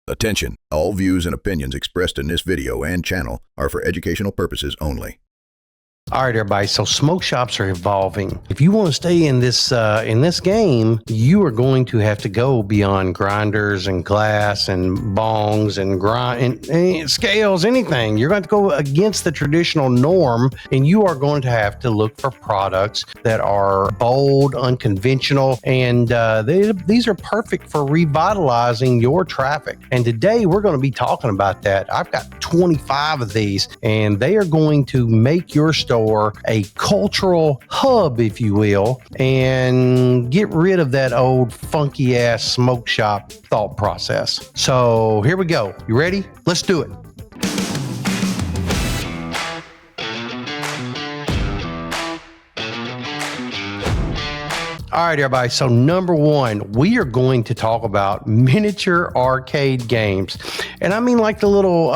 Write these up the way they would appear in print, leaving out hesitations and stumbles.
Attention, all views and opinions expressed in this video and channel are for educational purposes only. All right, everybody. So smoke shops are evolving. If you want to stay in this game, you are going to have to go beyond grinders and glass and bongs and scales, anything. You're going to go against the traditional norm, and you are going to have to look for products that are bold, unconventional, and these are perfect for revitalizing your traffic. And today we're going to be talking about that. I've got 25 of these, and they are going to make your store a cultural hub, if you will, and get rid of that old funky ass smoke shop thought process. So here we go. You ready? Let's do it. All right, everybody. So number one, we are going to talk about miniature arcade games. And I mean like the little,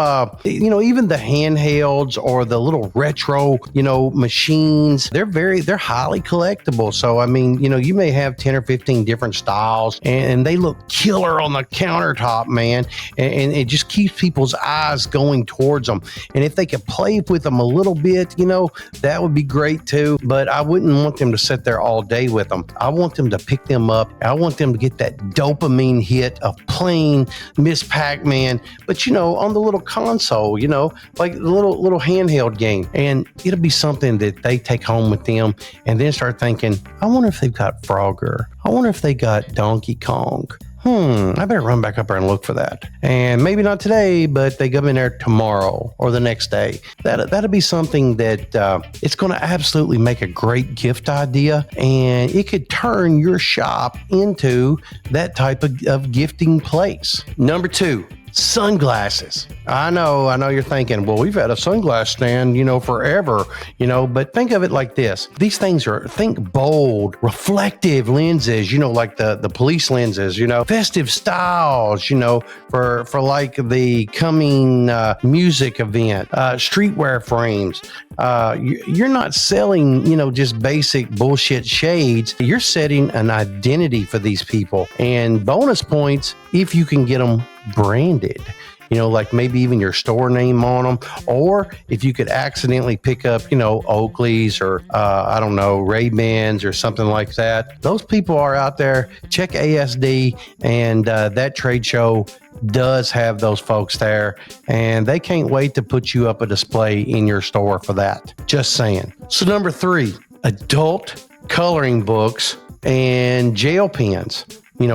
even the handhelds or the little retro, machines. They're highly collectible. So, I mean, you may have 10 or 15 different styles and they look killer on the countertop, man. And it just keeps people's eyes going towards them. And if they could play with them a little bit, that would be great too. But I wouldn't want them to sit there all day with them. I want them to pick them up. I want them to get that dopamine hit of playing Miss Pac-Man, but on the little console, like the little handheld game. And it'll be something that they take home with them and then start thinking, I wonder if they've got Frogger. I wonder if they got Donkey Kong. I better run back up there and look for that. And maybe not today, but they come in there tomorrow or the next day. That'll be something that it's going to absolutely make a great gift idea, and it could turn your shop into that type of gifting place. Number two, sunglasses. I know you're thinking, well, we've had a sunglass stand, forever, but think of it like this. These things think bold, reflective lenses, like the police lenses, festive styles, for like the coming music event, streetwear frames. You're not selling, just basic bullshit shades. You're setting an identity for these people, and bonus points if you can get them branded, like maybe even your store name on them, or if you could accidentally pick up, Oakley's or Ray-Bans or something like that. Those people are out there. Check ASD, and that trade show does have those folks there, and they can't wait to put you up a display in your store for that. Just saying. So number three, adult coloring books and gel pens.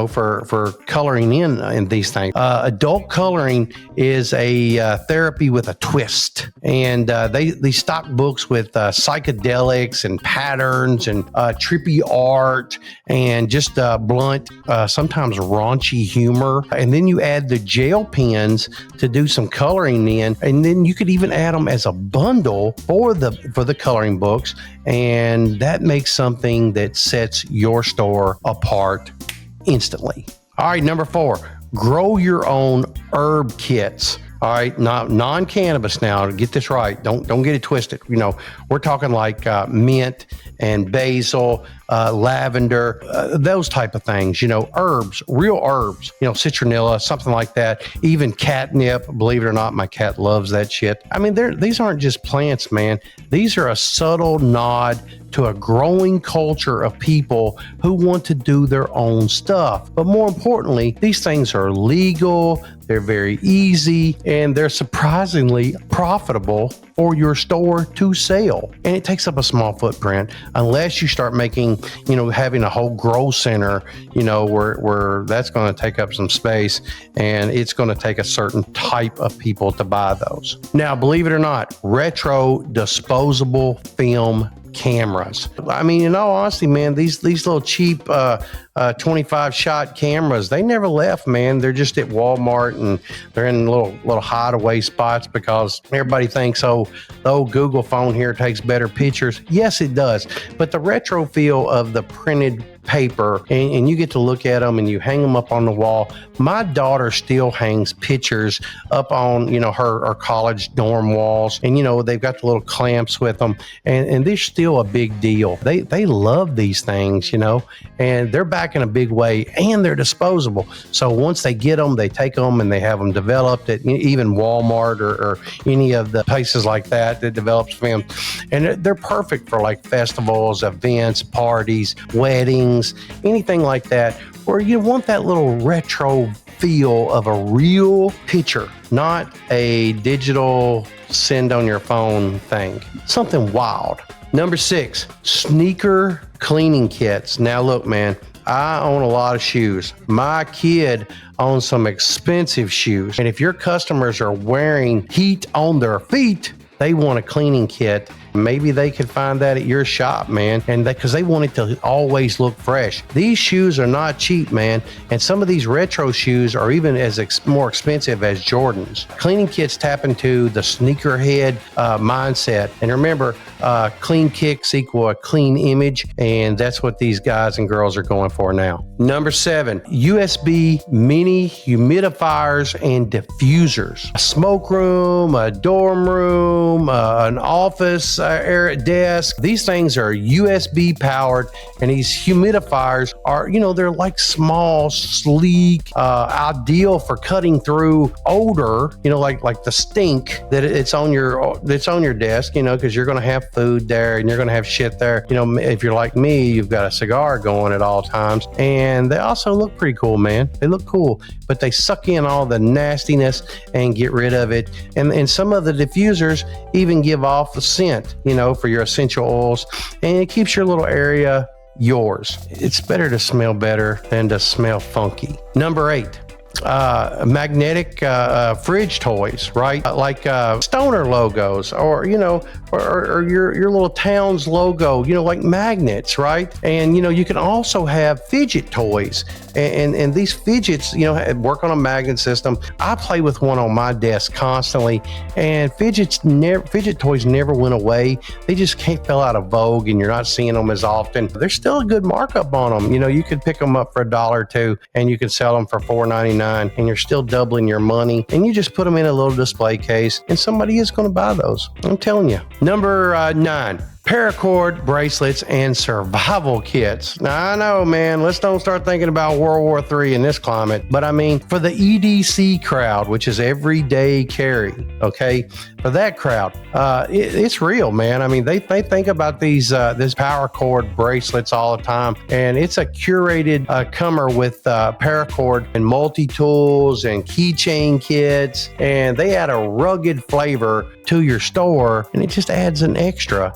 For coloring in these things. Adult coloring is a therapy with a twist. And they stock books with psychedelics and patterns and trippy art and just blunt, sometimes raunchy humor. And then you add the gel pens to do some coloring in. And then you could even add them as a bundle for the coloring books. And that makes something that sets your store apart instantly. All right, number four, grow your own herb kits. All right, non-cannabis now. Get this right. Don't get it twisted. We're talking like mint and basil, lavender, those type of things. Herbs, real herbs. Citronella, something like that. Even catnip. Believe it or not, my cat loves that shit. I mean, these aren't just plants, man. These are a subtle nod to a growing culture of people who want to do their own stuff. But more importantly, these things are legal, they're very easy, and they're surprisingly profitable for your store to sell. And it takes up a small footprint unless you start making, having a whole grow center, where that's going to take up some space, and it's going to take a certain type of people to buy those. Now, believe it or not, retro disposable film cameras. I mean, in all honesty, man, these little cheap 25-shot cameras, they never left, man. They're just at Walmart, and they're in little hideaway spots because everybody thinks, the old Google phone here takes better pictures. Yes, it does. But the retro feel of the printed paper, and you get to look at them and you hang them up on the wall. My daughter still hangs pictures up on, her college dorm walls, and, they've got the little clamps with them, and they're still a big deal. They love these things, and they're back in a big way, and they're disposable. So once they get them, they take them and they have them developed at even Walmart or any of the places like that develops them. And they're perfect for like festivals, events, parties, weddings, anything like that, where you want that little retro feel of a real picture, not a digital send on your phone thing. Something wild. Number 6, sneaker cleaning kits. Now look, man, I own a lot of shoes. My kid owns some expensive shoes. And if your customers are wearing heat on their feet, they want a cleaning kit. Maybe they could find that at your shop, man, and because they want it to always look fresh. These shoes are not cheap, man, and some of these retro shoes are even as more expensive as Jordans. Cleaning kits tap into the sneakerhead mindset, and remember, clean kicks equal a clean image, and that's what these guys and girls are going for now. Number 7, USB mini humidifiers and diffusers. A smoke room, a dorm room, an office air desk. These things are USB powered, and these humidifiers are, they're like small, sleek, ideal for cutting through odor, like the stink that's on your desk, because you're going to have food there and you're going to have shit there. If you're like me, you've got a cigar going at all times, and they also look pretty cool, man. They look cool, but they suck in all the nastiness and get rid of it. And some of the diffusers even give off the scent, for your essential oils, and it keeps your little area yours. It's better to smell better than to smell funky. Number 8, magnetic fridge toys, right? Like stoner logos, or or your little town's logo, like magnets, right? And you can also have fidget toys, and these fidgets, work on a magnet system. I play with one on my desk constantly, and fidget toys never went away. They just fell out of vogue, and you're not seeing them as often. There's still a good markup on them. You could pick them up for $1 or $2, and you can sell them for $4.99. And you're still doubling your money, and you just put them in a little display case, and somebody is going to buy those. I'm telling you. Number 9, Paracord bracelets and survival kits. Now, I know, man, let's don't start thinking about World War III in this climate, but I mean, for the EDC crowd, which is everyday carry, okay, for that crowd, it's real, man. I mean, they think about this Paracord bracelets all the time, and it's a curated comer with Paracord and multi-tools and keychain kits, and they add a rugged flavor to your store, and it just adds an extra,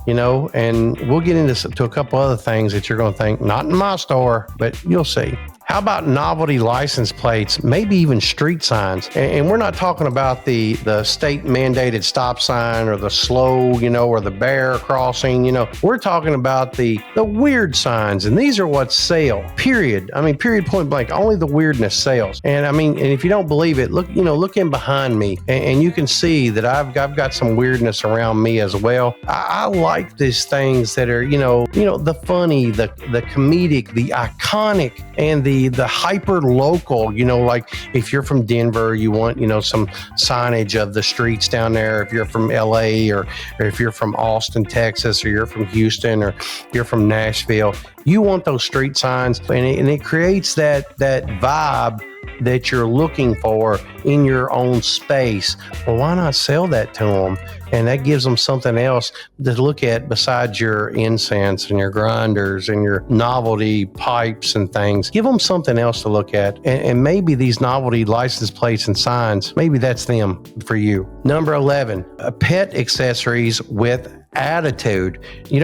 and we'll get into a couple other things that you're going to think, not in my store, but you'll see. How about novelty license plates, maybe even street signs? And we're not talking about the state mandated stop sign or the slow, or the bear crossing, We're talking about the weird signs, and these are what sell, period. I mean, period, point blank. Only the weirdness sells. And I mean, and if you don't believe it, look in behind me, and you can see that I've got some weirdness around me as well. I like these things that are, the funny, the comedic, the iconic, and the hyper local, like if you're from Denver, you want, some signage of the streets down there. If you're from LA, or if you're from Austin, Texas, or you're from Houston, or you're from Nashville, you want those street signs, and it creates that vibe that you're looking for in your own space. Well, why not sell that to them? And that gives them something else to look at besides your incense and your grinders and your novelty pipes and things. Give them something else to look at. And maybe these novelty license plates and signs, maybe that's them for you. Number 11, pet accessories with attitude.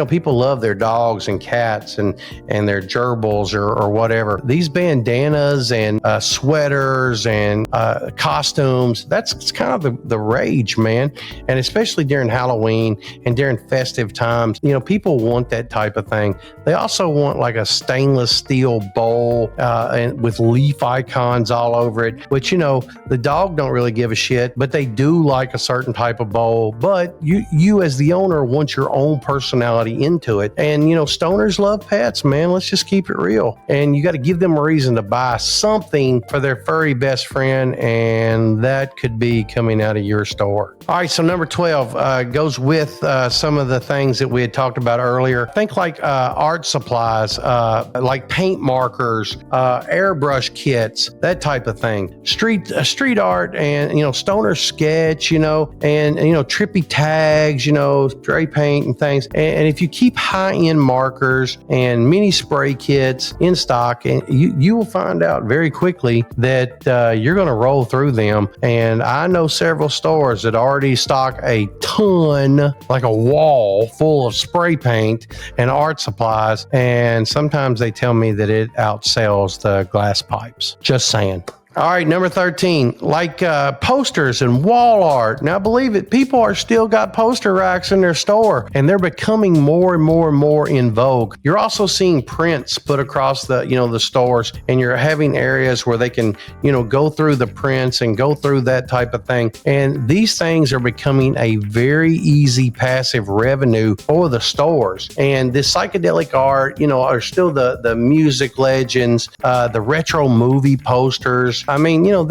People love their dogs and cats and their gerbils or whatever. These bandanas and sweaters and costumes, that's kind of the rage, man. And especially during Halloween and during festive times, people want that type of thing. They also want like a stainless steel bowl and with leaf icons all over it, which, the dog don't really give a shit, but they do like a certain type of bowl. But you as the owner want your own personality into it. And, you know, stoners love pets, man. Let's just keep it real. And you got to give them a reason to buy something for their furry best friend, and that could be coming out of your store. All right, so number 12 goes with some of the things that we had talked about earlier. Think like art supplies, like paint markers, airbrush kits, that type of thing. Street art, and, you know, stoner sketch, you know, and you know, trippy tags, you know, spray paint and things. And if you keep high-end markers and mini spray kits in stock, and you will find out very quickly that you're going to roll through them. And I know several stores that already stock a ton, like a wall full of spray paint and art supplies, and sometimes they tell me that it outsells the glass pipes. Just saying. All right, number 13, like posters and wall art. Now, believe it, people are still got poster racks in their store, and they're becoming more and more and more in vogue. You're also seeing prints put across the, you know, the stores, and you're having areas where they can, you know, go through the prints and go through that type of thing. And these things are becoming a very easy passive revenue for the stores. And this psychedelic art, you know, are still the music legends, the retro movie posters. I mean, you know,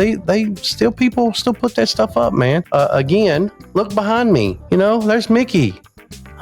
people still put that stuff up, man. Again, look behind me. You know, there's Mickey.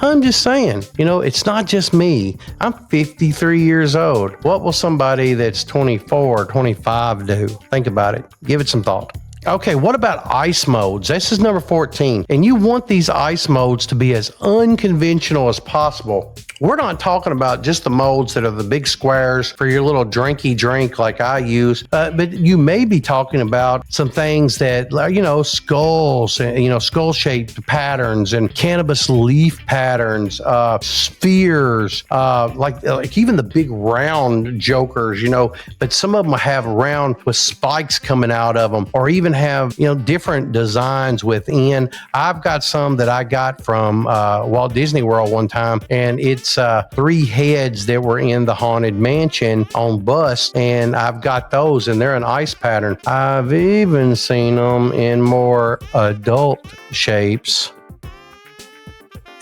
I'm just saying, you know, it's not just me. I'm 53 years old. What will somebody that's 24 or 25 do? Think about it. Give it some thought. Okay, what about ice molds? This is number 14. And you want these ice molds to be as unconventional as possible. We're not talking about just the molds that are the big squares for your little drinky drink like I use, but you may be talking about some things that, you know, skulls, you know, skull-shaped patterns and cannabis leaf patterns, spheres, like even the big round jokers, you know, but some of them have round with spikes coming out of them, or even have, you know, different designs within. I've got some that I got from Walt Disney World one time, and it's 3 heads that were in the Haunted Mansion on bust, and I've got those, and they're an ice pattern. I've even seen them in more adult shapes,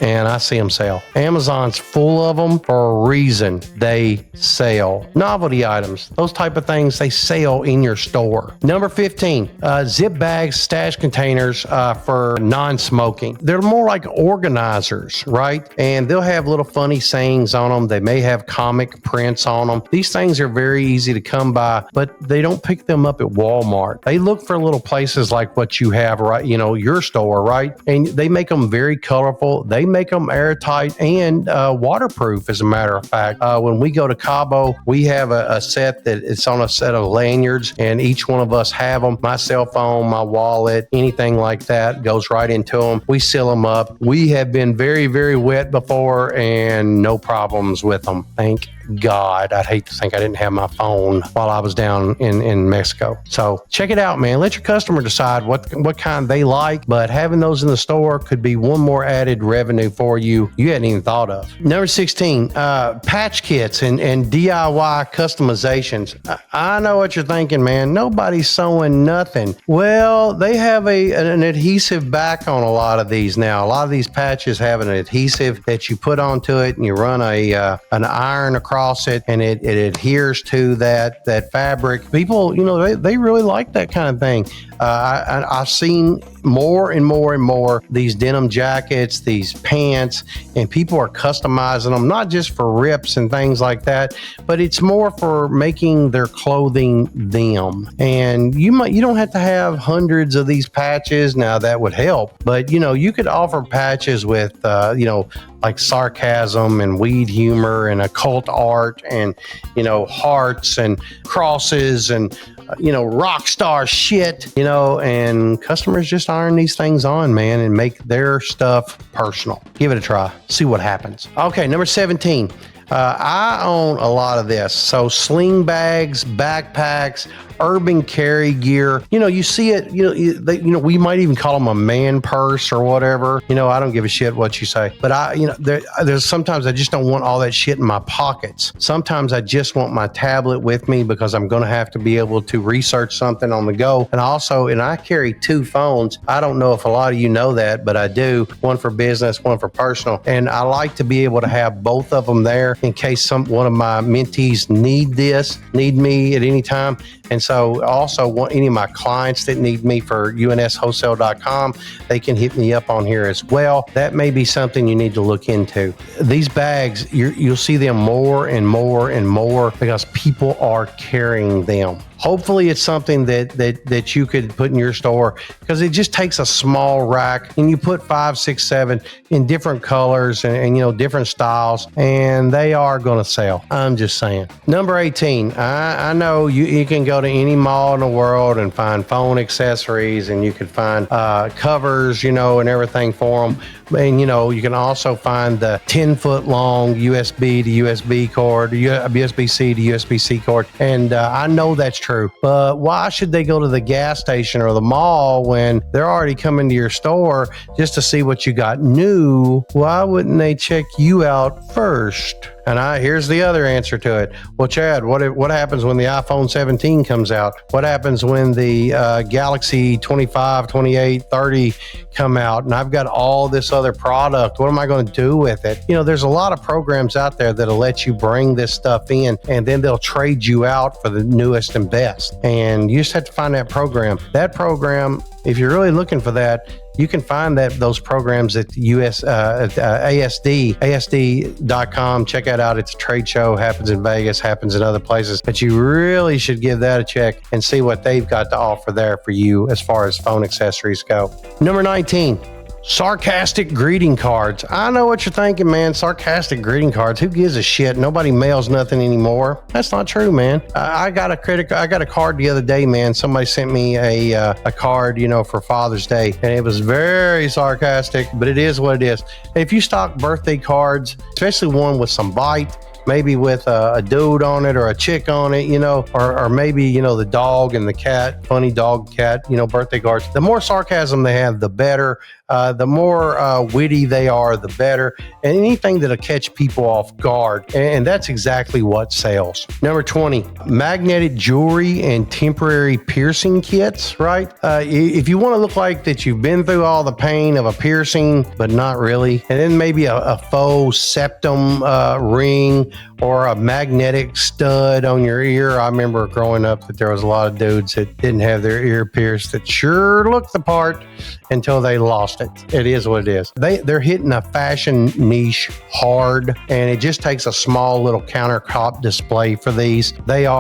and I see them sell. Amazon's full of them for a reason. They sell. Novelty items, those type of things, they sell in your store. Number 15, zip bags, stash containers for non-smoking. They're more like organizers, right? And they'll have little funny sayings on them. They may have comic prints on them. These things are very easy to come by, but they don't pick them up at Walmart. They look for little places like what you have, right? You know, your store, right? And they make them very colorful. They make them airtight and waterproof, as a matter of fact. When we go to Cabo, we have a set that it's on a set of lanyards, and each one of us have them. My cell phone, my wallet, anything like that goes right into them. We seal them up. We have been very, very wet before, and no problems with them. Thank God. I'd hate to think I didn't have my phone while I was down in Mexico. So check it out, man. Let your customer decide what kind they like, but having those in the store could be one more added revenue for you hadn't even thought of. Number 16, patch kits and DIY customizations. I know what you're thinking, man. Nobody's sewing nothing. Well, they have an adhesive back on a lot of these now. A lot of these patches have an adhesive that you put onto it, and you run an iron across it, and it adheres to that fabric. People, you know, they really like that kind of thing. I've seen more and more and more these denim jackets, these pants, and people are customizing them, not just for rips and things like that, but it's more for making their clothing them. And you don't have to have hundreds of these patches. Now that would help, but you know, you could offer patches with you know, like sarcasm and weed humor and occult art and, you know, hearts and crosses and, you know, rock star shit, you know, and customers just iron these things on, man, and make their stuff personal. Give it a try. See what happens. Okay, number 17. I own a lot of this. So sling bags, backpacks, urban carry gear. You see it, we might even call them a man purse or whatever. I don't give a shit what you say. But there's sometimes I just don't want all that shit in my pockets. Sometimes I just want my tablet with me because I'm going to have to be able to research something on the go. And I carry 2 phones. I don't know if a lot of you know that, but I do. One for business, one for personal. And I like to be able to have both of them there in case one of my mentees need me at any time. And so also any of my clients that need me for unswholesale.com, they can hit me up on here as well. That may be something you need to look into. These bags, you'll see them more and more and more because people are carrying them. Hopefully it's something that you could put in your store because it just takes a small rack and you put 5, 6, 7 in different colors and different styles, and they are going to sell. I'm just saying. Number 18, I know you can go to any mall in the world and find phone accessories, and you can find covers, and everything for them. And, you can also find the 10-foot long USB to USB cord, USB-C to USB-C cord. And I know that's true. But why should they go to the gas station or the mall when they're already coming to your store just to see what you got new? Why wouldn't they check you out first? And here's the other answer to it. Well, Chad, what happens when the iPhone 17 comes out? What happens when the Galaxy 25, 28, 30 come out? And I've got all this other product. What am I going to do with it? There's a lot of programs out there that'll let you bring this stuff in, and then they'll trade you out for the newest and best. And you just have to find that program. That program, if you're really looking for that, you can find those programs at ASD.com. Check that out. It's a trade show, happens in Vegas, happens in other places. But you really should give that a check and see what they've got to offer there for you as far as phone accessories go. Number 19. Sarcastic greeting cards. I know what you're thinking, man. Sarcastic greeting cards. Who gives a shit? Nobody mails nothing anymore. That's not true, man. I got a card the other day, man. Somebody sent me a card, for Father's Day, and it was very sarcastic, but it is what it is. If you stock birthday cards, especially one with some bite, maybe with a dude on it or a chick on it, or maybe, the dog and the cat, funny dog, cat, birthday cards. The more sarcasm they have, the better. The more witty they are, the better. And anything that'll catch people off guard. And that's exactly what sells. Number 20, magnetic jewelry and temporary piercing kits, right? If you want to look like that you've been through all the pain of a piercing, but not really. And then maybe a faux septum ring or a magnetic stud on your ear. I remember growing up that there was a lot of dudes that didn't have their ear pierced that sure looked the part until they lost it. It is what it is. They're hitting a fashion niche hard, and it just takes a small little countertop display for these. These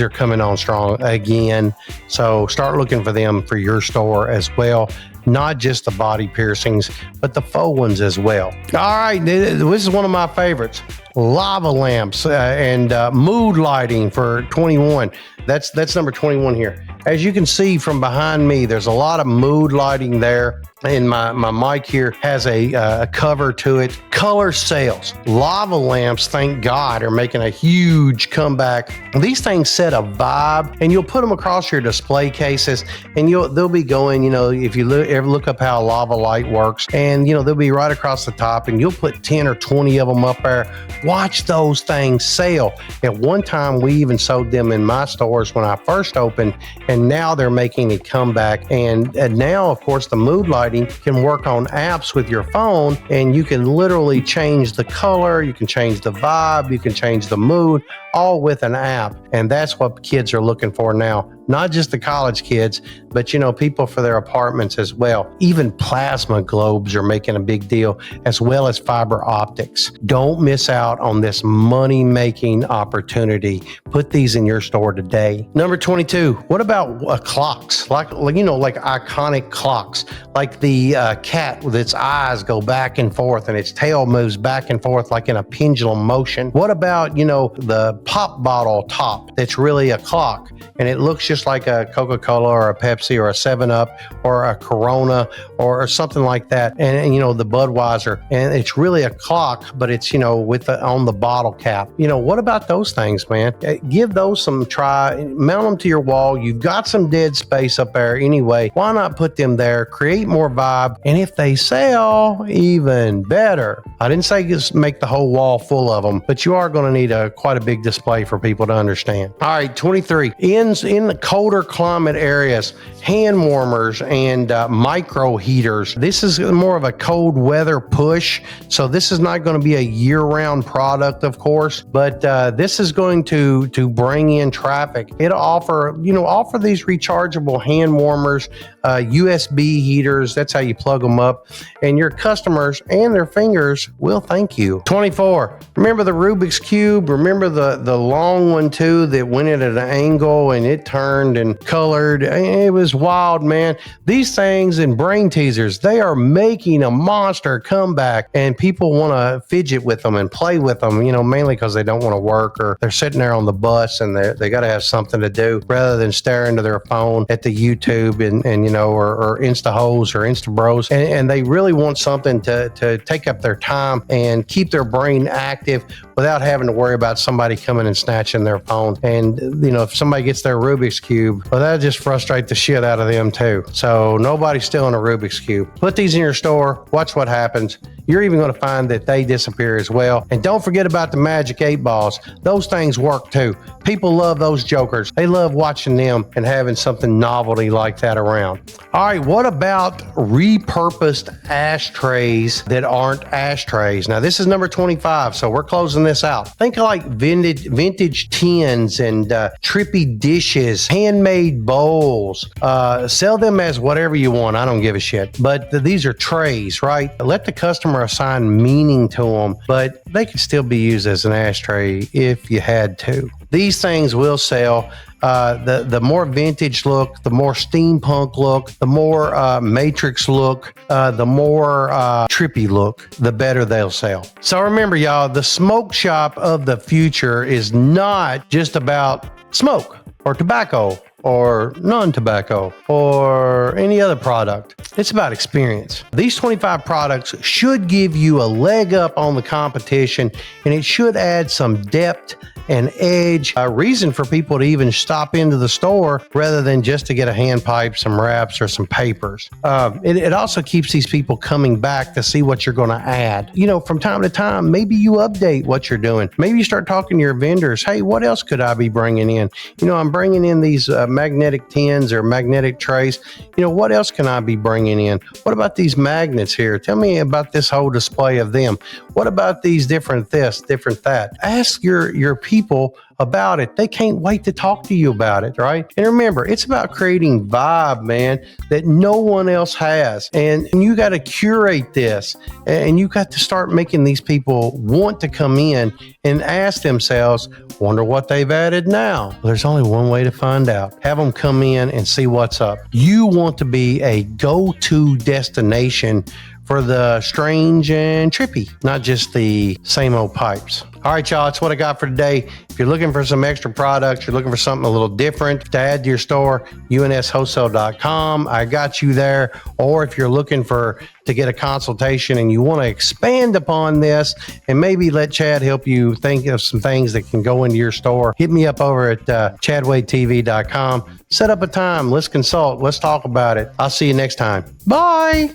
are coming on strong again. So start looking for them for your store as well. Not just the body piercings, but the faux ones as well. All right, this is one of my favorites. Lava lamps and mood lighting for 21. That's number 21 here. As you can see from behind me, there's a lot of mood lighting there. And my mic here has a cover to it. Color sales. Lava lamps, thank God, are making a huge comeback. These things set a vibe, and you'll put them across your display cases, and they'll be going, if you ever look up how a lava light works, and, they'll be right across the top, and you'll put 10 or 20 of them up there. Watch those things sell. At one time, we even sold them in my stores when I first opened, and now they're making a comeback. And now, of course, the mood lighting can work on apps with your phone, and you can literally change the color, you can change the vibe, you can change the mood, all with an app. And that's what kids are looking for now. Not just the college kids, but people for their apartments as well. Even plasma globes are making a big deal, as well as fiber optics. Don't miss out on this money-making opportunity. Put these in your store today. Number 22, what about clocks? Like iconic clocks, like the cat with its eyes go back and forth and its tail moves back and forth like in a pendulum motion? What about, the pop bottle top that's really a clock and it looks just like a Coca-Cola or a Pepsi or a 7-Up or a Corona or something like that, and the Budweiser, and it's really a clock, but it's on the bottle cap. What about those things, man? Give those some try. Mount them to your wall. You've got some dead space up there anyway. Why not put them there? Create more vibe, and if they sell, even better. I didn't say just make the whole wall full of them, but you are going to need quite a big display for people to understand. All right, 23. In the colder climate areas, hand warmers and micro heaters. This is more of a cold weather push, so this is not going to be a year-round product, of course, but this is going to bring in traffic. It'll offer these rechargeable hand warmers, USB heaters. That's how you plug them up, and your customers and their fingers will thank you. 24. Remember the Rubik's Cube? Remember the long one too that went in at an angle and it turned and colored? It was wild, man. These things and brain teasers, they are making a monster comeback, and people want to fidget with them and play with them, mainly because they don't want to work or they're sitting there on the bus and they got to have something to do rather than stare into their phone at the YouTube and or Insta-Hoes or Insta-Bros. And they really want something to take up their time and keep their brain active without having to worry about somebody coming and snatching their phone. And, if somebody gets their Rubik's Cube, well, that'll just frustrate the shit out of them too. So nobody's stealing a Rubik's Cube. Put these in your store. Watch what happens. You're even going to find that they disappear as well. And don't forget about the Magic 8 balls. Those things work too. People love those jokers. They love watching them and having something novelty like that around. All right, what about repurposed ashtrays that aren't ashtrays? Now, this is number 25, so we're closing this out. Think of like vintage tins and trippy dishes, handmade bowls. Sell them as whatever you want. I don't give a shit. But these are trays, right? Let the customer assign meaning to them, but they can still be used as an ashtray if you had to. These things will sell. The more vintage look, the more steampunk look, the more matrix look, the more trippy look, the better they'll sell. So remember, y'all, the smoke shop of the future is not just about smoke or tobacco or non-tobacco or any other product. It's about experience. These 25 products should give you a leg up on the competition, and it should add some depth and edge, a reason for people to even stop into the store rather than just to get a hand pipe, some wraps, or some papers. It also keeps these people coming back to see what you're going to add. From time to time, maybe you update what you're doing. Maybe you start talking to your vendors. Hey, what else could I be bringing in? I'm bringing in these magnetic tins or magnetic trays. What else can I be bringing in? What about these magnets here? Tell me about this whole display of them. What about these different this, different that? Ask your people about it. They can't wait to talk to you about it, right? And remember, it's about creating vibe, man, that no one else has. And you got to curate this, and you got to start making these people want to come in and ask themselves, wonder what they've added now. Well, there's only one way to find out. Have them come in and see what's up. You want to be a go-to destination for the strange and trippy, not just the same old pipes. All right, y'all, that's what I got for today. If you're looking for some extra products, you're looking for something a little different to add to your store, unswholesale.com. I got you there. Or if you're looking to get a consultation and you want to expand upon this and maybe let Chad help you think of some things that can go into your store, hit me up over at chadwadetv.com. Set up a time. Let's consult. Let's talk about it. I'll see you next time. Bye.